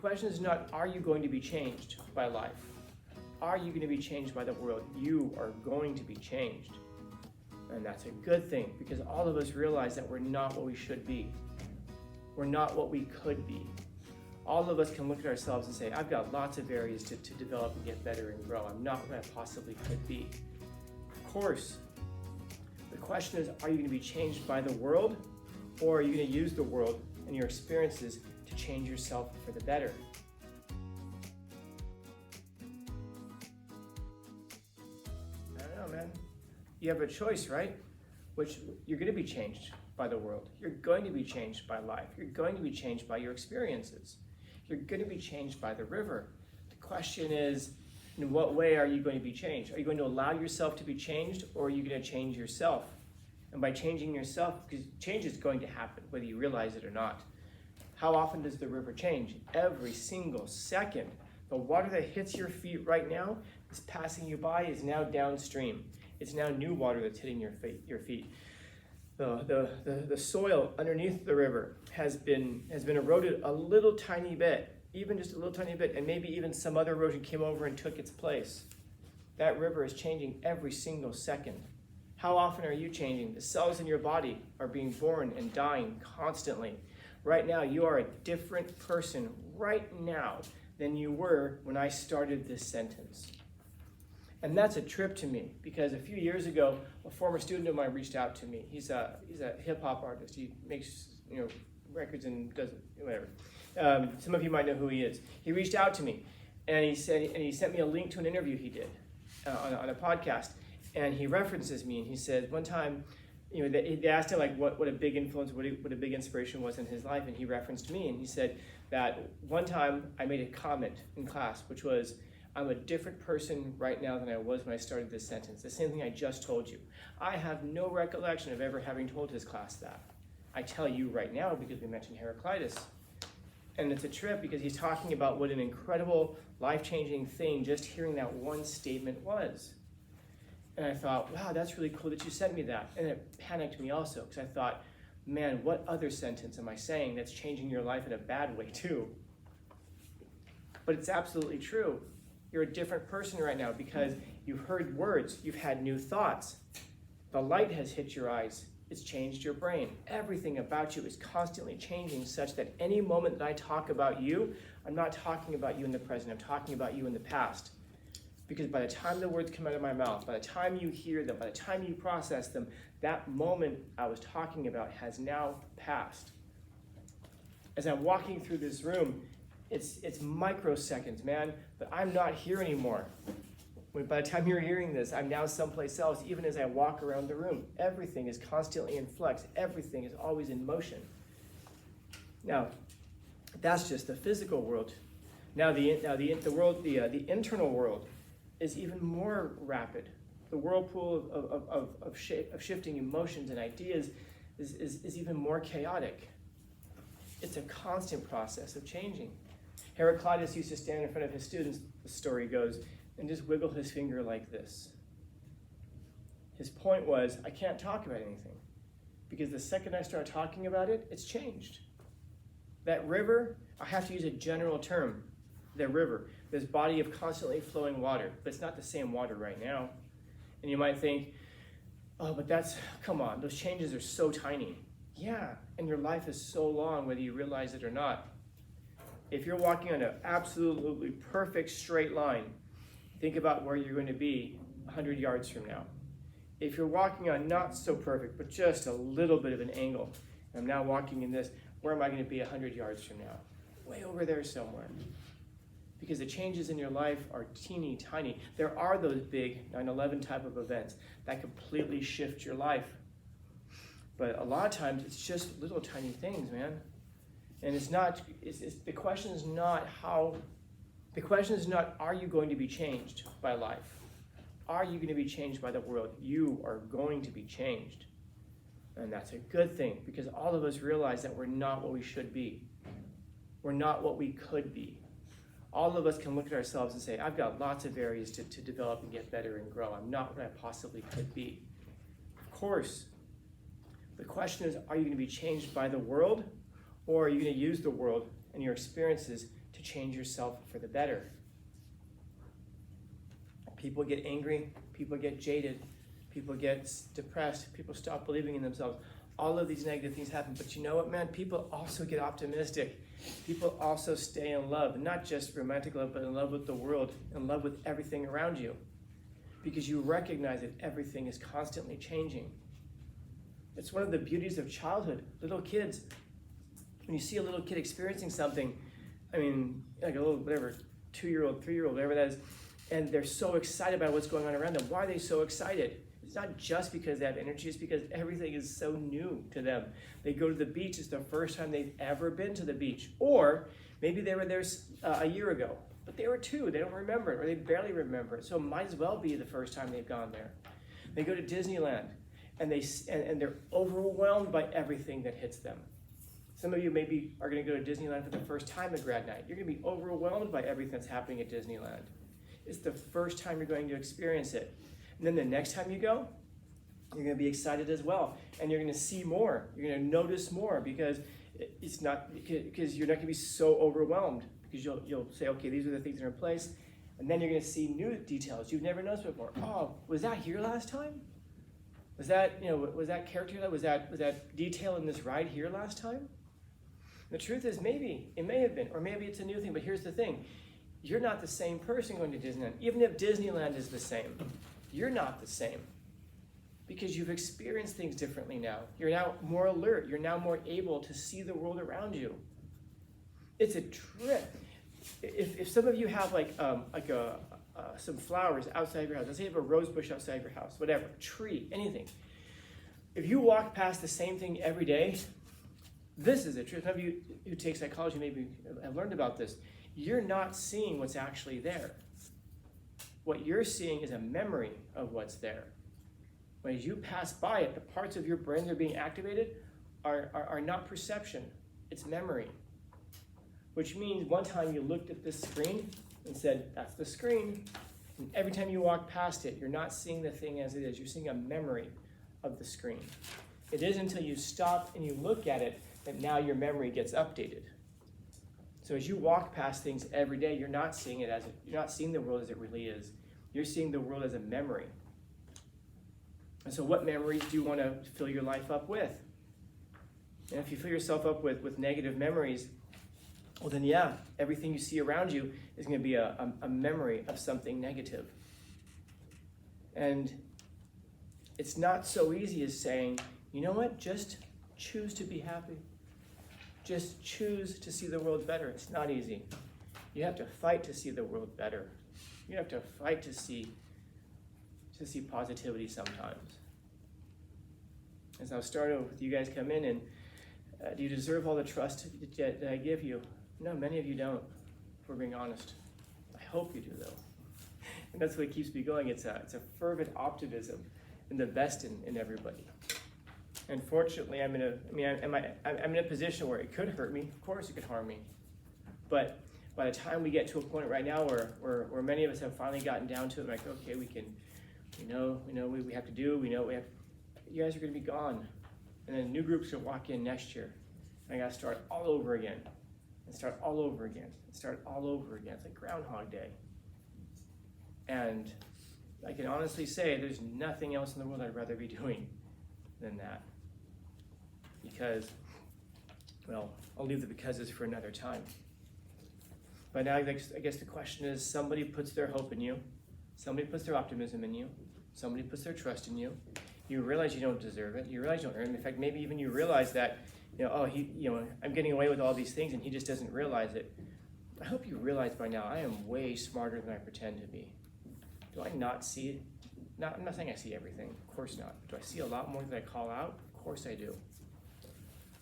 question is not, are you going to be changed by life? Are you going to be changed by the world? You are going to be changed. And that's a good thing, because all of us realize that we're not what we should be. We're not what we could be. All of us can look at ourselves and say, I've got lots of areas to develop and get better and grow. I'm not what I possibly could be. Of course, the question is, are you going to be changed by the world, or are you going to use the world and your experiences to change yourself for the better? I don't know, man. You have a choice, right? Which you're going to be changed by the world. You're going to be changed by life. You're going to be changed by your experiences. You're going to be changed by the river. The question is, in what way are you going to be changed? Are you going to allow yourself to be changed, or are you going to change yourself? And by changing yourself, because change is going to happen, whether you realize it or not. How often does the river change? Every single second. The water that hits your feet right now is passing you by, is now downstream. It's now new water that's hitting your feet. The soil underneath the river has been eroded a little tiny bit, even just a little tiny bit, and maybe even some other erosion came over and took its place. That river is changing every single second. How often are you changing? The cells in your body are being born and dying constantly. Right now, you are a different person right now than you were when I started this sentence. And that's a trip to me, because a few years ago, a former student of mine reached out to me. He's a hip hop artist. He makes records and does whatever. Some of you might know who he is. He reached out to me, and he sent me a link to an interview he did on a podcast, and he references me, and he said one time, they asked him like what a big influence, what a big inspiration was in his life, and he referenced me, and he said that one time I made a comment in class, which was, I'm a different person right now than I was when I started this sentence. The same thing I just told you. I have no recollection of ever having told his class that. I tell you right now because we mentioned Heraclitus. And it's a trip because he's talking about what an incredible, life-changing thing just hearing that one statement was. And I thought, wow, that's really cool that you sent me that. And it panicked me also, because I thought, man, what other sentence am I saying that's changing your life in a bad way too? But it's absolutely true. You're a different person right now because you've heard words, you've had new thoughts. The light has hit your eyes, it's changed your brain. Everything about you is constantly changing such that any moment that I talk about you, I'm not talking about you in the present, I'm talking about you in the past. Because by the time the words come out of my mouth, by the time you hear them, by the time you process them, that moment I was talking about has now passed. As I'm walking through this room, it's microseconds, man, but I'm not here anymore. By the time you're hearing this, I'm now someplace else, even as I walk around the room. Everything is constantly in flux. Everything is always in motion. Now, that's just the physical world. Now, the internal world is even more rapid. The whirlpool of shifting emotions and ideas is even more chaotic. It's a constant process of changing. Heraclitus used to stand in front of his students, the story goes, and just wiggle his finger like this. His point was, I can't talk about anything, because the second I start talking about it, it's changed. That river, I have to use a general term, the river, this body of constantly flowing water, but it's not the same water right now. And you might think, oh, but come on, those changes are so tiny. Yeah, and your life is so long, whether you realize it or not. If you're walking on an absolutely perfect straight line, think about where you're going to be 100 yards from now. If you're walking on not so perfect, but just a little bit of an angle, and I'm now walking in this, where am I going to be 100 yards from now? Way over there somewhere. Because the changes in your life are teeny tiny. There are those big 9/11 type of events that completely shift your life. But a lot of times it's just little tiny things, man. And the question is not are you going to be changed by life? Are you going to be changed by the world? You are going to be changed. And that's a good thing, because all of us realize that we're not what we should be. We're not what we could be. All of us can look at ourselves and say, I've got lots of areas to develop and get better and grow. I'm not what I possibly could be. Of course, the question is, are you going to be changed by the world, or are you going to use the world and your experiences to to change yourself for the better. People get angry, people get jaded, people get depressed, people stop believing in themselves. All of these negative things happen, but you know what, man? People also get optimistic. People also stay in love, not just romantic love, but in love with the world, in love with everything around you. Because you recognize that everything is constantly changing. It's one of the beauties of childhood. Little kids, when you see a little kid experiencing something, I mean, like a little, whatever, 2-year-old, 3-year-old, whatever that is, and they're so excited about what's going on around them. Why are they so excited? It's not just because they have energy, it's because everything is so new to them. They go to the beach, it's the first time they've ever been to the beach. Or maybe they were there a year ago, but they were 2, they don't remember it, or they barely remember it. So it might as well be the first time they've gone there. They go to Disneyland, and they're overwhelmed by everything that hits them. Some of you maybe are gonna go to Disneyland for the first time at grad night. You're gonna be overwhelmed by everything that's happening at Disneyland. It's the first time you're going to experience it. And then the next time you go, you're going to be excited as well. And you're going to see more. You're going to notice more because you're not going to be so overwhelmed, because you'll say, okay, these are the things that are in place. And then you're going to see new details you've never noticed before. Oh, was that here last time? Was that character, was that detail in this ride here last time? The truth is, maybe it may have been, or maybe it's a new thing, but here's the thing. You're not the same person going to Disneyland. Even if Disneyland is the same, you're not the same, because you've experienced things differently now. You're now more alert. You're now more able to see the world around you. It's a trip. If some of you have some flowers outside of your house, let's say you have a rose bush outside of your house, whatever, tree, anything. If you walk past the same thing every day, this is a truth. Some of you who take psychology maybe have learned about this. You're not seeing what's actually there. What you're seeing is a memory of what's there. When you pass by it, the parts of your brain that are being activated are not perception, it's memory. Which means one time you looked at this screen and said, that's the screen. And every time you walk past it, you're not seeing the thing as it is. You're seeing a memory of the screen. It isn't until you stop and you look at it that now your memory gets updated. So as you walk past things every day, you're not seeing the world as it really is. You're seeing the world as a memory. And so what memories do you want to fill your life up with? And if you fill yourself up with negative memories, well then yeah, everything you see around you is going to be a memory of something negative. And it's not so easy as saying, you know what, just choose to be happy. Just choose to see the world better. It's not easy. You have to fight to see the world better. You have to fight to see positivity sometimes. And so I'll start with you guys come in and do you deserve all the trust that I give you? No, many of you don't, if we're being honest. I hope you do though. And that's what keeps me going. It's a fervent optimism in the best in everybody. Unfortunately, I'm in a position where it could hurt me. Of course, it could harm me. But by the time we get to a point right now where many of us have finally gotten down to it, like, okay, we know what we have to do. We know we have. You guys are going to be gone, and then new groups will walk in next year. And I got to start all over again, and start all over again, and start all over again. It's like Groundhog Day. And I can honestly say there's nothing else in the world I'd rather be doing than that. Because, well, I'll leave the becauses for another time. But now I guess the question is, somebody puts their hope in you, somebody puts their optimism in you, somebody puts their trust in you. You realize you don't deserve it. You realize you don't earn it. In fact, maybe even you realize that, I'm getting away with all these things and he just doesn't realize it. I hope you realize by now I am way smarter than I pretend to be. Do I not see it? I'm not saying I see everything. Of course not. Do I see a lot more than I call out? Of course I do.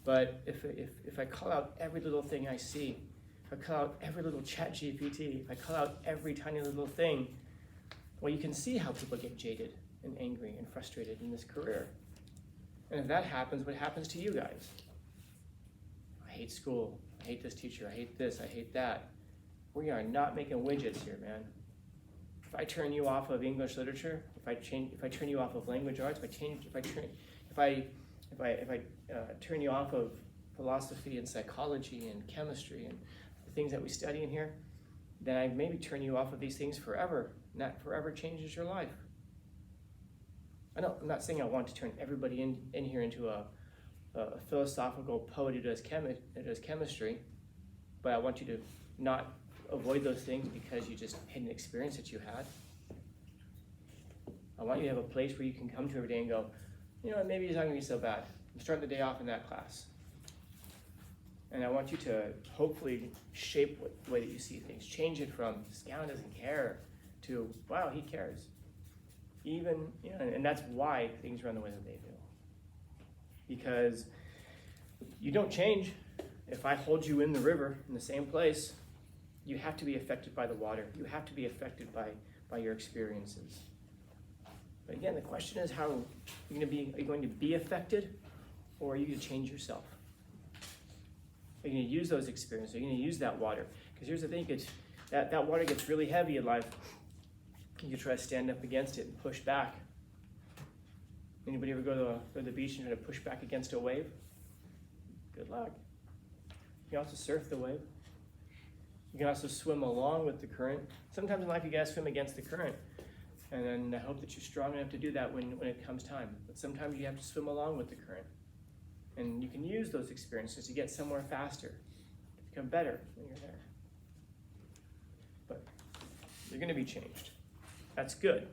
But if I call out every little thing I see, if I call out every little ChatGPT, if I call out every tiny little thing, well, you can see how people get jaded and angry and frustrated in this career. And if that happens, what happens to you guys? I hate school. I hate this teacher. I hate this. I hate that. We are not making widgets here, man. If I turn you off of English literature, if I turn you off of language arts, if I turn you off of philosophy and psychology and chemistry and the things that we study in here, then I maybe turn you off of these things forever, and that forever changes your life. I'm not saying I want to turn everybody in here into a philosophical poet who does chemistry, but I want you to not avoid those things because you just had an experience that you had. I want you to have a place where you can come to every day and go, you know what, maybe it's not going to be so bad. I'm starting the day off in that class. And I want you to hopefully shape the way that you see things. Change it from, Scout doesn't care, to, wow, he cares. Even, you know, and that's why things run the way that they do. Because you don't change. If I hold you in the river in the same place, you have to be affected by the water. You have to be affected by your experiences. But again, the question is, how are you going to be affected, or are you going to change yourself? Are you going to use those experiences? Are you going to use that water? Because here's the thing, that water gets really heavy in life. You try to stand up against it and push back. Anybody ever go to the beach and try to push back against a wave? Good luck. You can also surf the wave. You can also swim along with the current. Sometimes in life you gotta swim against the current. And then I hope that you're strong enough to do that when it comes time. But sometimes you have to swim along with the current. And you can use those experiences to get somewhere faster, to become better when you're there. But you're gonna be changed. That's good.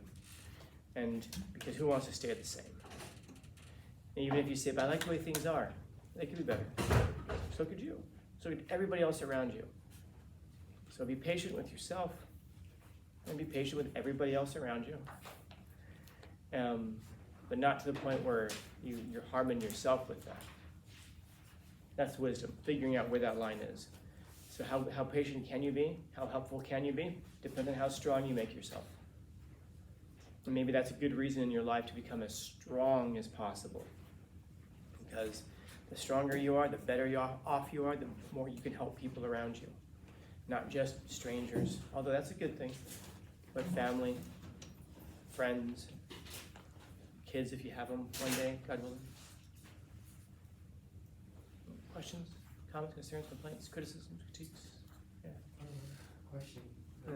And because who wants to stay the same? And even if you say, but I like the way things are, they could be better. So could you. So could everybody else around you. So be patient with yourself and be patient with everybody else around you. But not to the point where you're harming yourself with that. That's wisdom, figuring out where that line is. So how patient can you be? How helpful can you be? Depending on how strong you make yourself. And maybe that's a good reason in your life to become as strong as possible. Because the stronger you are, the better off you are, the more you can help people around you. Not just strangers, although that's a good thing, but family, friends, kids if you have them one day, God willing. Questions, comments, concerns, complaints, criticisms, critiques? Yeah. Question. Yeah.